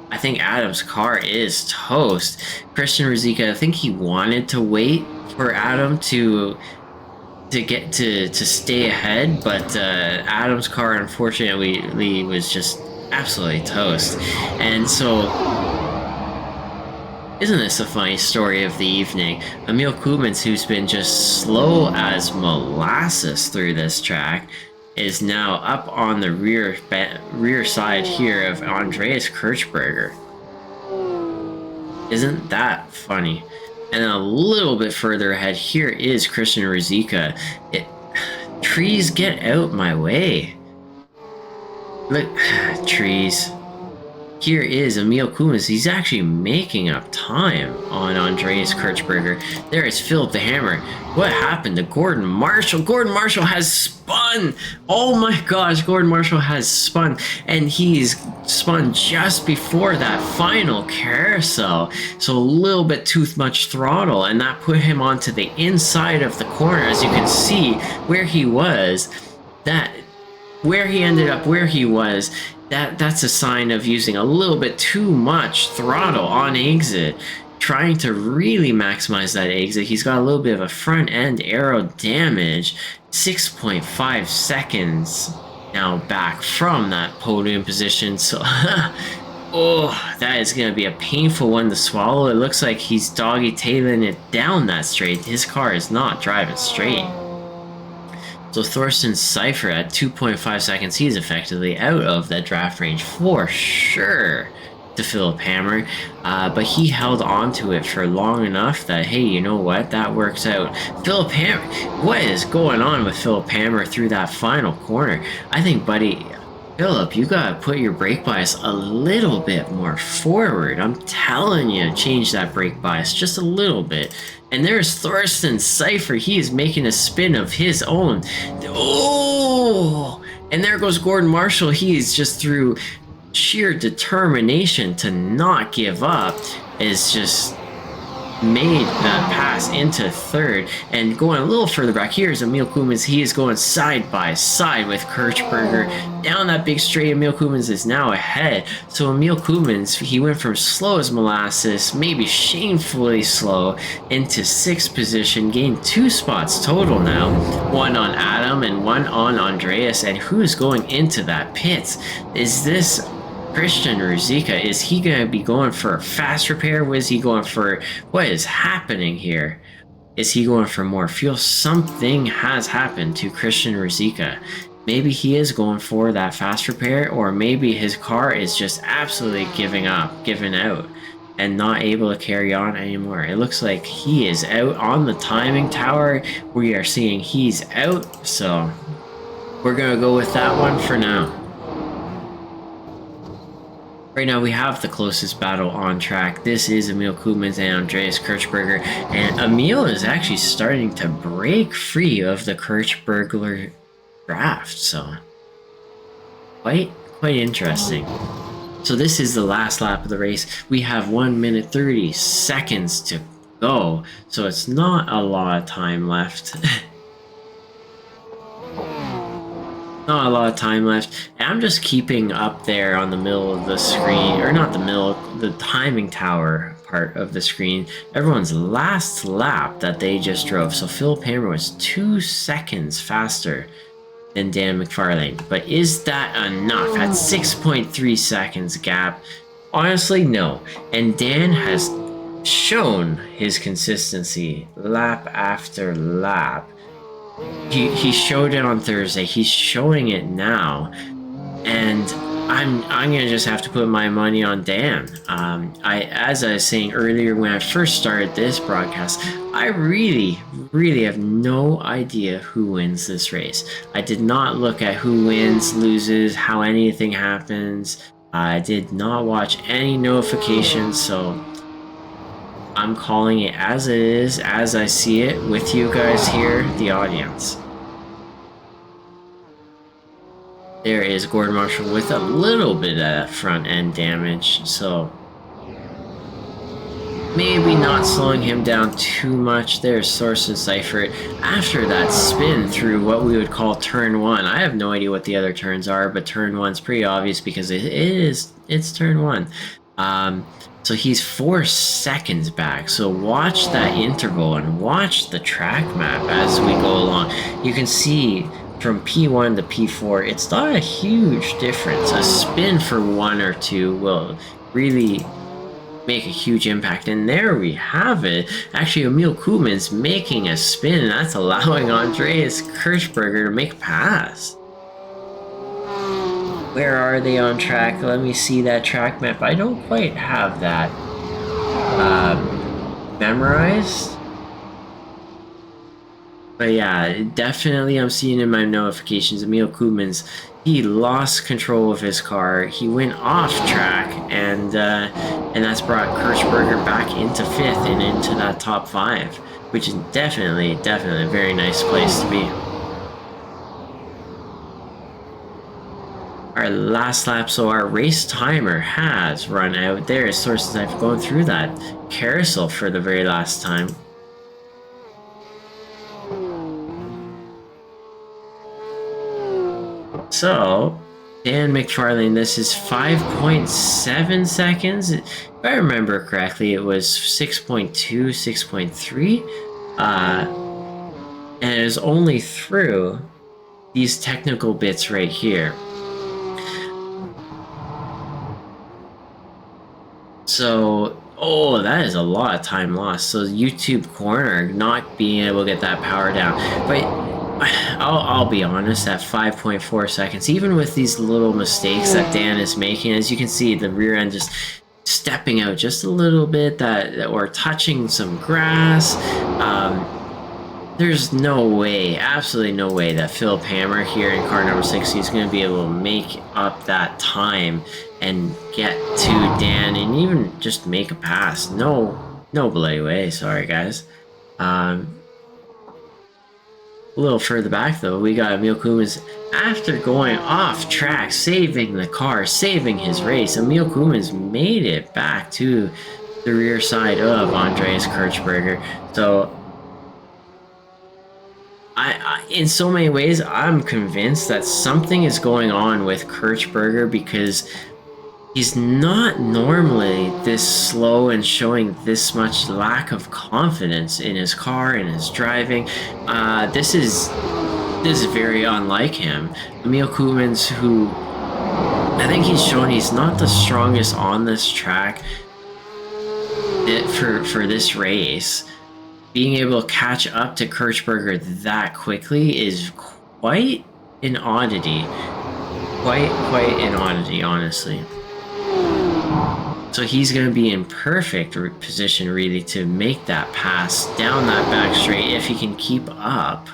Speaker 3: I think Adam's car is toast. Christian Ruzicka, I think he wanted to wait for Adam to stay ahead, but Adam's car unfortunately was just absolutely toast. And so, isn't this a funny story of the evening? Emil Kumans, who's been just slow as molasses through this track, is now up on the rear side here of Andreas Kirchberger. Isn't that funny? And then a little bit further ahead here is Christian Ruzicka. Trees, get out my way. Look, trees. Here is Emil Kumans. He's actually making up time on Andreas Kirchberger. There is Philip the Hammer. What happened to Gordon Marshall? Gordon Marshall has spun! Oh my gosh, Gordon Marshall has spun. And he's spun just before that final carousel. So a little bit too much throttle. And that put him onto the inside of the corner. As you can see where he was, where he ended up, where he was, that's a sign of using a little bit too much throttle on exit, trying to really maximize that exit. He's got a little bit of a front end aero damage. 6.5 seconds now back from that podium position. So oh, that is going to be a painful one to swallow. It looks like he's doggy tailing it down that straight. His car is not driving straight. So Thorsten Seifer at 2.5 seconds, he's effectively out of that draft range for sure to Philip Hammer. But he held on to it for long enough that, hey, you know what? That works out. Philip Hammer, what is going on with Philip Hammer through that final corner? I think, buddy, Philip, you gotta put your brake bias a little bit more forward. I'm telling you, change that brake bias just a little bit. And there's Thorsten Seifer. He is making a spin of his own. Oh! And there goes Gordon Marshall. He is just through sheer determination to not give up, is just made that pass into third. And going a little further back, here's Emil Kumans. He is going side by side with Kirchberger down that big straight. Emil Kumans is now ahead. So Emil Kumans, he went from slow as molasses, maybe shamefully slow, into 6th position, gained 2 spots total now, one on Adam and one on Andreas. And who's going into that pits? Is this Christian Ruzicka? Is he going to be going for a fast repair? Was he going for, what is happening here? Is he going for more fuel? Something has happened to Christian Ruzicka. Maybe he is going for that fast repair, or maybe his car is just absolutely giving out, and not able to carry on anymore. It looks like he is out on the timing tower. We are seeing he's out, so we're going to go with that one for now. Right now we have the closest battle on track. This is Emil Kumans and Andreas Kirchberger, and Emil is actually starting to break free of the Kirchberger draft, so quite interesting. So this is the last lap of the race. We have 1 minute 30 seconds to go, so it's not a lot of time left. Not a lot of time left. And I'm just keeping up there on the middle of the screen, or not the middle, the timing tower part of the screen, everyone's last lap that they just drove. So Philip Hammer was 2 seconds faster than Dan McFarlane. But is that enough? At 6.3 seconds gap? Honestly, no. And Dan has shown his consistency lap after lap. He showed it on Thursday. He's showing it now, and I'm gonna just have to put my money on Dan. As I was saying earlier when I first started this broadcast, I really have no idea who wins this race. I did not look at who wins, loses, how anything happens. I did not watch any notifications, so I'm calling it as it is, as I see it, with you guys here, the audience. There is Gordon Marshall with a little bit of front end damage, so maybe not slowing him down too much. There's Thorsten Seifer after that spin through what we would call turn 1. I have no idea what the other turns are, but turn 1's pretty obvious because it's turn 1. So he's 4 seconds back. So watch that interval and watch the track map as we go along. You can see from P1 to P4, it's not a huge difference. A spin for 1 or 2 will really make a huge impact. And there we have it. Actually, Emil Koopman's making a spin, and that's allowing Andreas Kirchberger to make a pass. Where are they on track? Let me see that track map. I don't quite have that memorized. But yeah, definitely I'm seeing in my notifications, Emil Koopman's, he lost control of his car. He went off track, and that's brought Kirchberger back into 5th and into that top 5, which is definitely a very nice place to be. Our last lap, so our race timer has run out. There is sources I've gone through that carousel for the very last time. So, Dan McFarlane, this is 5.7 seconds. If I remember correctly, it was 6.2, 6.3. And it is only through these technical bits right here. So, oh, that is a lot of time lost. So YouTube corner, not being able to get that power down. But I'll be honest, at 5.4 seconds, even with these little mistakes that Dan is making, as you can see, the rear end just stepping out just a little bit, or touching some grass. There's no way, absolutely no way, that Philip Hammer here in car number 60 is going to be able to make up that time and get to Dan and even just make a pass. No bloody way. Sorry, guys. A little further back, though, we got Emil Koopman's, after going off track, saving the car, saving his race. Emil Koopman's made it back to the rear side of Andreas Kirchberger. So, in so many ways, I'm convinced that something is going on with Kirchberger, because he's not normally this slow and showing this much lack of confidence in his car and his driving. This is very unlike him. Emil Koopman's, who I think he's shown he's not the strongest on this track for this race. Being able to catch up to Kirchberger that quickly is quite an oddity. Quite an oddity, honestly. So he's going to be in perfect position, really, to make that pass down that back straight if he can keep up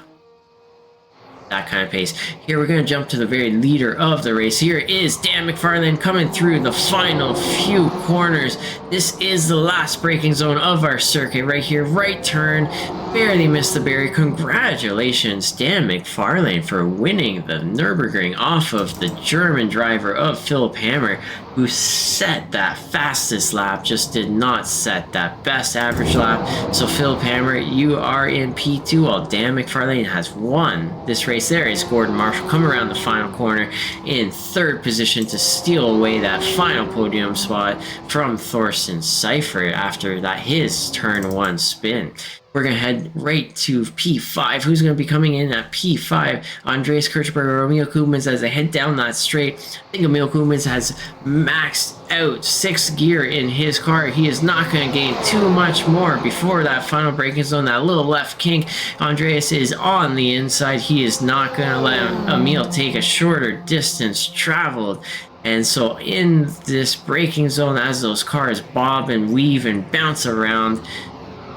Speaker 3: that kind of pace. Here we're going to jump to the very leader of the race. Here is Dan McFarlane coming through the final few corners. This is the last braking zone of our circuit right here. Right turn, barely missed the barrier. Congratulations, Dan McFarlane, for winning the Nürburgring off of the German driver of Philip Hammer, who set that fastest lap, just did not set that best average lap. So Philip Hammer, you are in P2, while Dan McFarlane has won this race. There is Gordon Marshall come around the final corner in 3rd position to steal away that final podium spot from Thorsten Seifert after that his turn 1 spin. We're going to head right to P5. Who's going to be coming in at P5? Andreas Kirchberger, Emil Koopman's, as they head down that straight. I think Emil Koopman's has maxed out 6th gear in his car. He is not going to gain too much more before that final braking zone. That little left kink. Andreas is on the inside. He is not going to let Emil take a shorter distance traveled. And so in this braking zone, as those cars bob and weave and bounce around,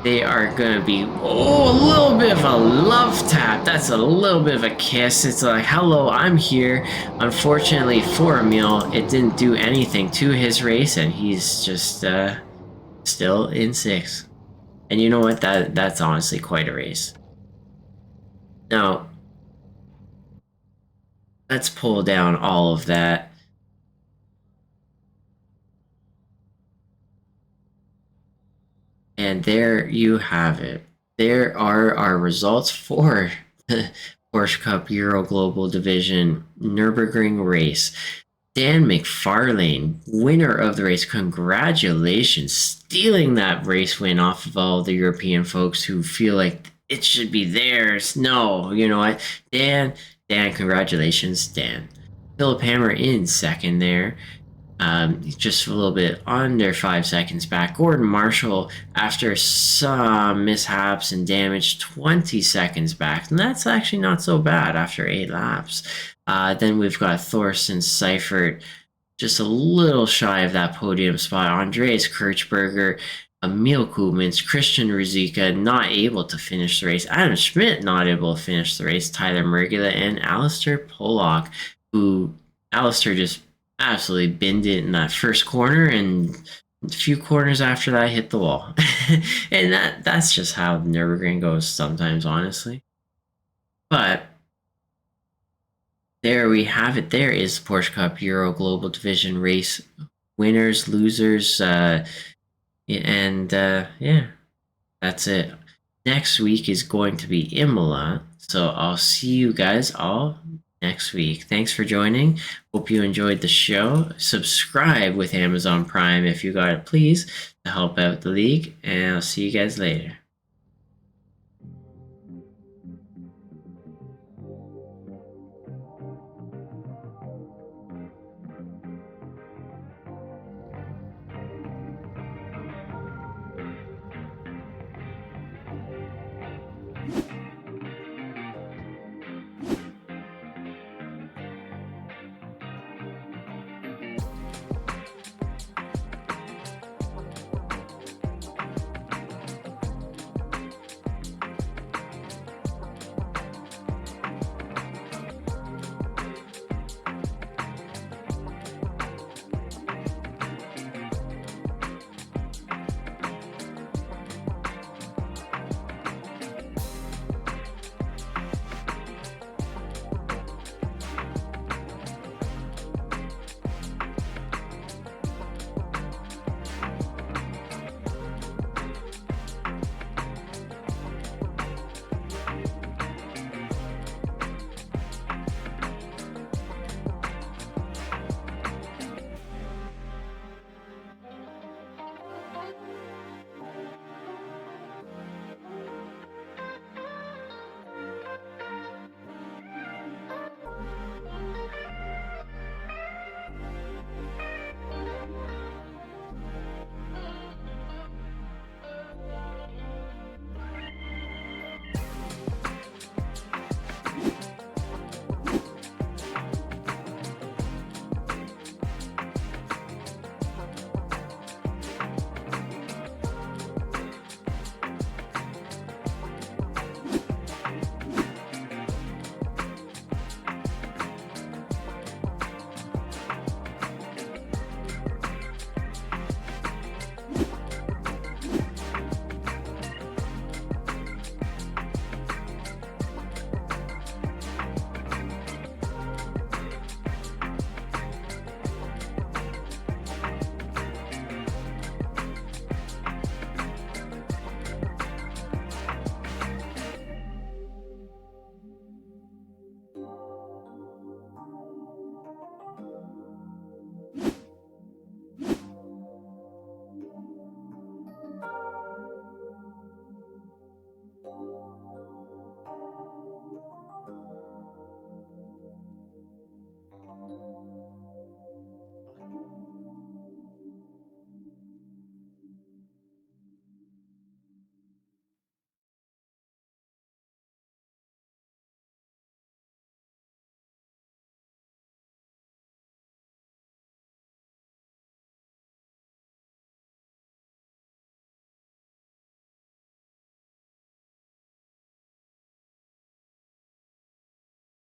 Speaker 3: they are going to be, a little bit of a love tap. That's a little bit of a kiss. It's like, hello, I'm here. Unfortunately for Emil, it didn't do anything to his race, and he's just still in 6th. And you know what? That's honestly quite a race. Now, let's pull down all of that. And there you have it. There are our results for the Porsche Cup Euro Global Division Nürburgring race. Dan McFarlane, winner of the race. Congratulations, stealing that race win off of all the European folks who feel like it should be theirs. No, you know what? Dan, Dan, congratulations, Dan. Philip Hammer in second there. Just a little bit under 5 seconds back. Gordon Marshall, after some mishaps and damage, 20 seconds back. And that's actually not so bad after 8 laps. Then we've got Thorsten Seifert, just a little shy of that podium spot. Andreas Kirchberger, Emil Koopmans, Christian Ruzicka not able to finish the race. Adam Schmidt not able to finish the race. Tyler Mergula and Alistair Pollock, who Alistair just absolutely binned it in that first corner, and a few corners after that hit the wall. And that's just how Nürburgring goes sometimes, honestly. But there we have it. There is the Porsche Cup Euro Global Division race winners, losers, yeah, that's it. Next week is going to be Imola, so I'll see you guys all next week. Thanks for joining. Hope you enjoyed the show. Subscribe with Amazon Prime if you got it, please, to help out the league, and I'll see you guys later.